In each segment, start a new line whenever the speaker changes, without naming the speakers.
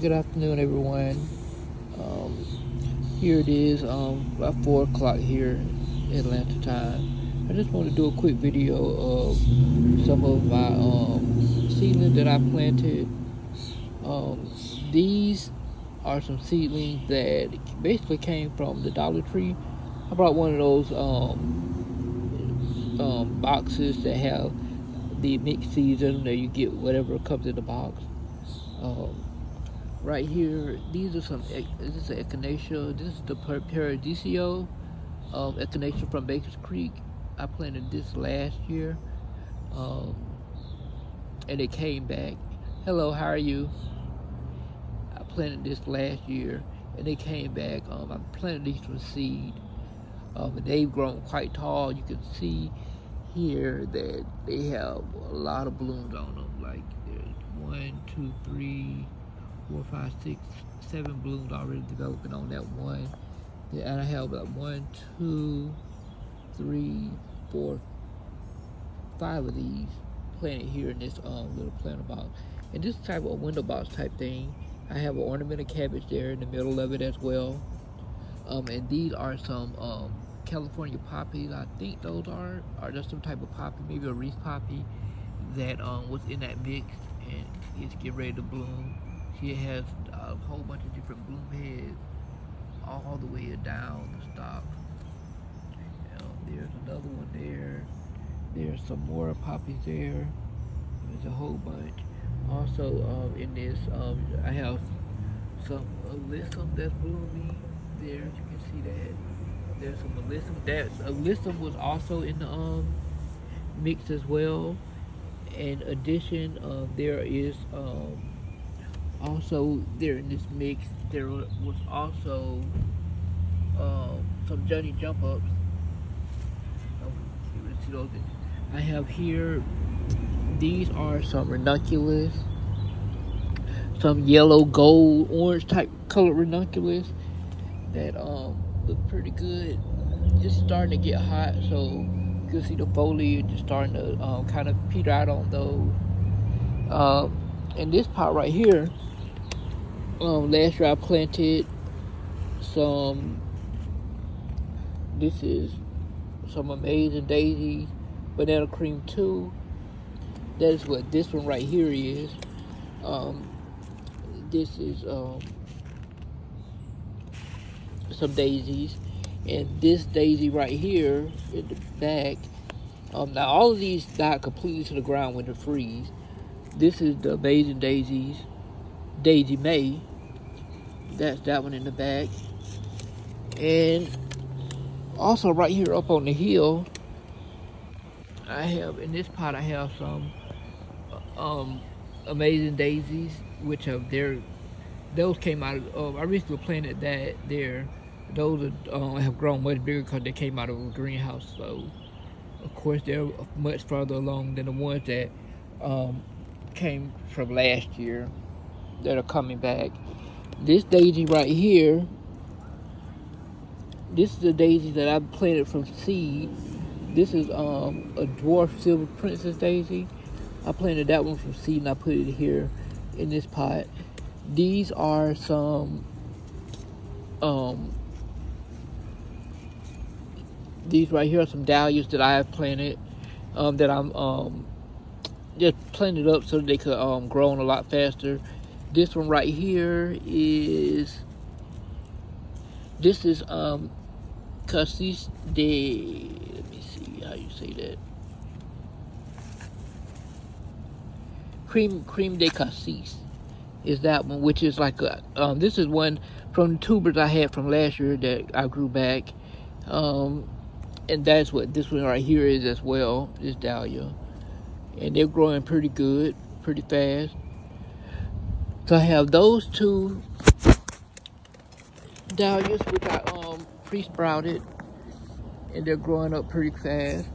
Good afternoon, everyone. Here it is, about 4 o'clock here, Atlanta time. I just want to do a quick video of some of my seedlings that I planted. Um, these are some seedlings that basically came from the Dollar Tree. I brought one of those boxes that have the mixed seeds in them, that you get whatever comes in the box. Right here, these are some. This is an echinacea. This is the Paradiso echinacea from Baker's Creek. I planted this last year, and it came back. Hello, how are you? I planted this last year, and it came back. I planted these from seed, and they've grown quite tall. You can see here that they have a lot of blooms on them. Like there's 1, 2, 3, 4, 5, 6, 7 blooms already developing on that one. And I have like 1, 2, 3, 4, 5 of these planted here in this little planter box. And this type of window box type thing, I have an ornamental cabbage there in the middle of it as well. And these are some California poppies. I think those are just some type of poppy, maybe a Reese poppy that was in that mix and it's getting ready to bloom. She has a whole bunch of different bloom heads all the way down the stalk. There's another one there. There's some more poppies there. There's a whole bunch. Also, in this, I have some alyssum that's blooming there. You can see that. There's some alyssum. That alyssum was also in the mix as well. In addition, there is also there in this mix, there was also some Johnny jump ups. I have here, these are some ranunculus, some yellow, gold, orange type colored ranunculus that look pretty good. It's starting to get hot, so you can see the foliage is starting to kind of peter out on those. In this pot right here, last year I planted some, this is some Amazing Daisies, Banana Cream 2. That is what this one right here is. This is some daisies, and this daisy right here in the back. Now all of these died completely to the ground when they freeze. This is the Amazing Daisies, Daisy May. That's that one in the back. And also right here up on the hill, I have, in this pot, I have some Amazing Daisies, which have those came out of, I recently planted that there. Those have grown much bigger because they came out of a greenhouse. So, of course, they're much further along than the ones that came from last year that are coming back. This daisy right here, this is the daisy that I planted from seed. This is a dwarf silver princess daisy. I planted that one from seed and I put it here in this pot. These are some these right here are some dahlias that I have planted, that I'm just planted up so that they could grow on a lot faster. This one right here is, this is Cassis de, let me see how you say that. Cream de Cassis is that one, which is like a, this is one from the tubers I had from last year that I grew back. And that's what this one right here is as well, this dahlia. And they're growing pretty good, pretty fast. So I have those two dahlias, which I pre-sprouted, and they're growing up pretty fast.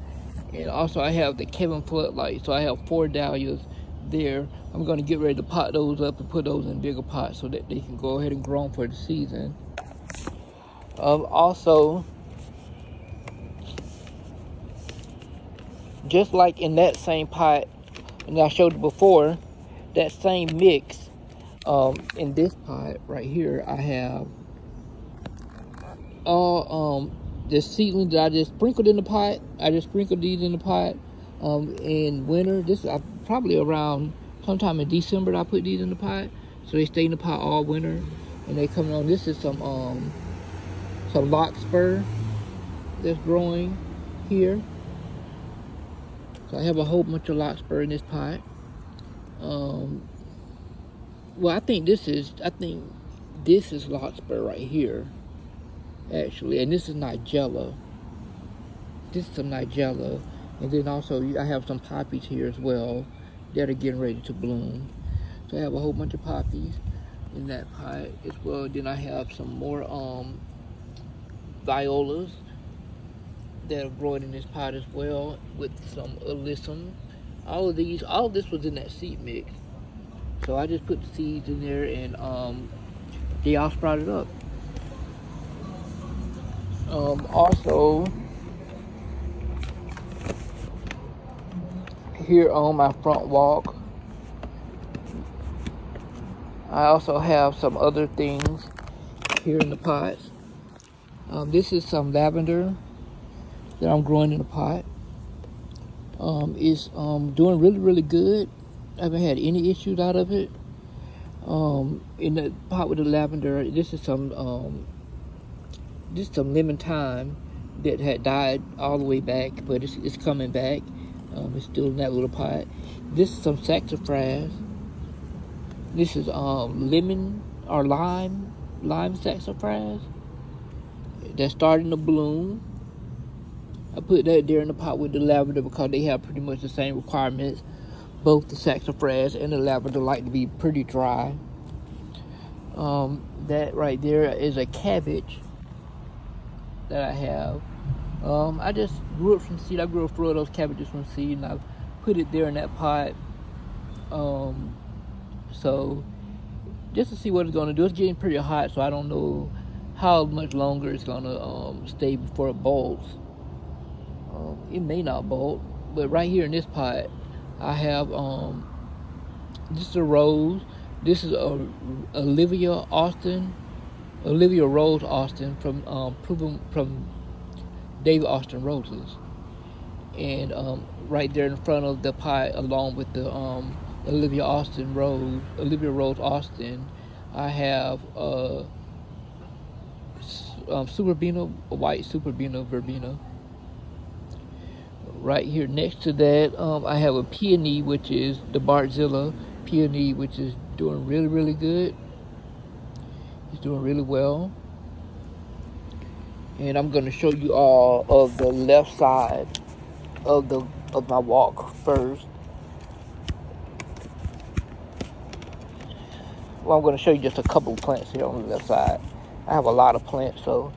And also I have the Kevin Floodlight, so I have 4 dahlias there. I'm going to get ready to pot those up and put those in bigger pots so that they can go ahead and grow them for the season. Also, just like in that same pot, and I showed you before, that same mix, In this pot right here, I have all the seedlings that I just sprinkled in the pot. I just sprinkled these in the pot. In winter, this is probably around sometime in December that I put these in the pot, so they stay in the pot all winter, and they come on. This is some larkspur that's growing here. So I have a whole bunch of larkspur in this pot. Well, I think this is larkspur right here, actually, and this is nigella. This is some nigella, and then also I have some poppies here as well that are getting ready to bloom. So I have a whole bunch of poppies in that pot as well. Then I have some more violas that are growing in this pot as well, with some alyssum. All of this was in that seed mix. So I just put the seeds in there, and they all sprouted up. Also, here on my front walk, I also have some other things here in the pots. This is some lavender that I'm growing in a pot. It's doing really, really good. I haven't had any issues out of it. In the pot with the lavender, this is some lemon thyme that had died all the way back, but it's coming back. It's still in that little pot. This is some saxifrage. This is lemon or lime saxifrage that's starting to bloom. I put that there in the pot with the lavender because they have pretty much the same requirements. Both the saxifrage and the lavender like to be pretty dry. That right there is a cabbage that I have. I just grew it from seed. I grew a few of those cabbages from seed, and I put it there in that pot. So just to see what it's gonna do. It's getting pretty hot, so I don't know how much longer it's gonna stay before it bolts. It may not bolt, but right here in this pot, I have this is a rose. This is Olivia Rose Austin from David Austin Roses, and right there in front of the pot, along with the Olivia Rose Austin, I have white Superbena verbena. Right here next to that, I have a peony, which is the Bartzilla peony, which is doing really, really good. It's doing really well. And I'm going to show you all of the left side of my walk first. Well, I'm going to show you just a couple of plants here on the left side. I have a lot of plants, so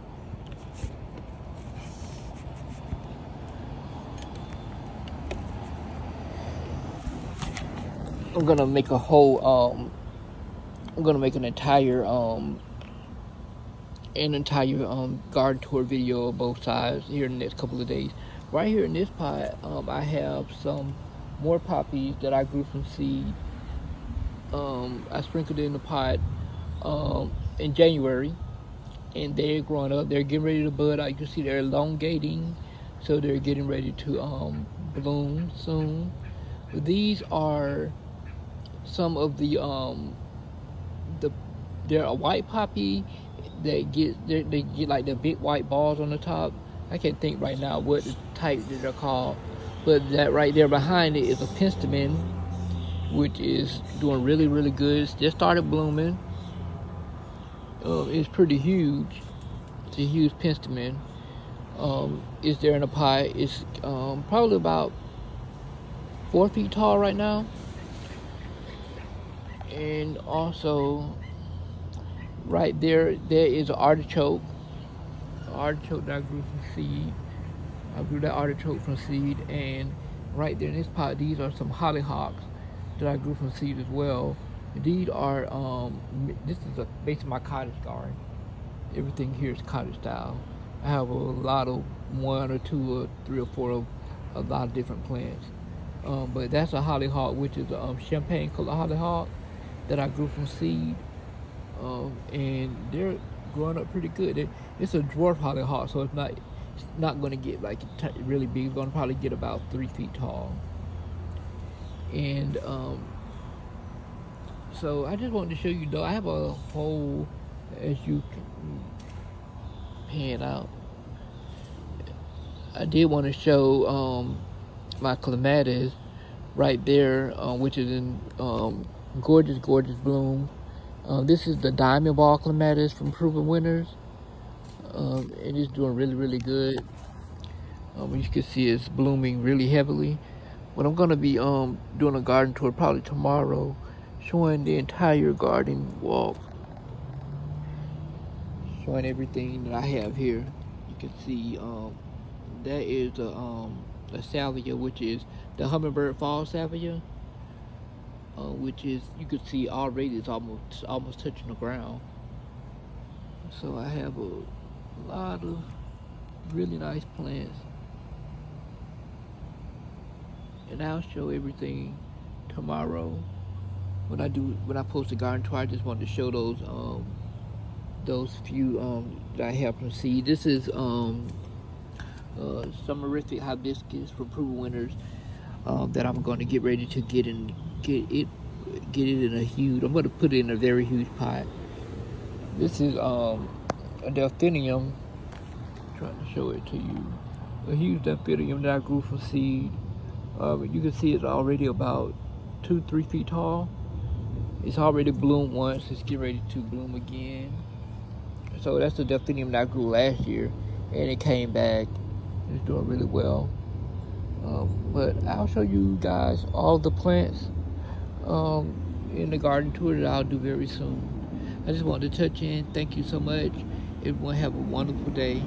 I'm gonna make a whole I'm gonna make an entire garden tour video of both sides here in the next couple of days. Right here in this pot, I have some more poppies that I grew from seed. I sprinkled it in the pot in January, and they're growing up. They're getting ready to bud. You can see they're elongating, so they're getting ready to bloom soon. These are some of they're a white poppy that they get like the big white balls on the top. I can't think right now what the type that they're called, but that right there behind it is a penstemon, which is doing really, really good. It's just started blooming. It's pretty huge. It's a huge penstemon. It's there in a pot. It's probably about 4 feet tall right now. And also, right there is an artichoke. Artichoke that I grew from seed. I grew that artichoke from seed, and right there in this pot, these are some hollyhocks that I grew from seed as well. These are this is basically my cottage garden. Everything here is cottage style. I have a lot of 1 or 2 or 3 or 4 of a lot of different plants. But that's a hollyhock, which is a champagne color hollyhock that I grew from seed, and they're growing up pretty good. It's a dwarf hollyhock, so it's not going to get like really big. It's going to probably get about 3 feet tall. And so I just wanted to show you though. I have a whole, as you can pan out. I did want to show my clematis right there, which is in gorgeous bloom. This is the diamond ball clematis from Proven Winners, and it's doing really good. You can see it's blooming really heavily. But I'm gonna be doing a garden tour probably tomorrow, showing the entire garden walk, showing everything that I have here. You can see that is a salvia, which is the hummingbird fall salvia, which is, you can see already it's almost touching the ground. So I have a lot of really nice plants, and I'll show everything tomorrow when I post the garden tour. I just wanted to show those few that I have from seed. This is summerific hibiscus from Proven Winners that I'm going to get ready to get it in a huge. I'm going to put it in a very huge pot. This is a delphinium. I'm trying to show it to you. A huge delphinium that I grew from seed. You can see it's already about 2-3 feet tall. It's already bloomed once. It's getting ready to bloom again. So that's the delphinium that I grew last year, and it came back. It's doing really well. But I'll show you guys all the plants in the garden tour that I'll do very soon. I just wanted to touch in. Thank you so much. Everyone have a wonderful day.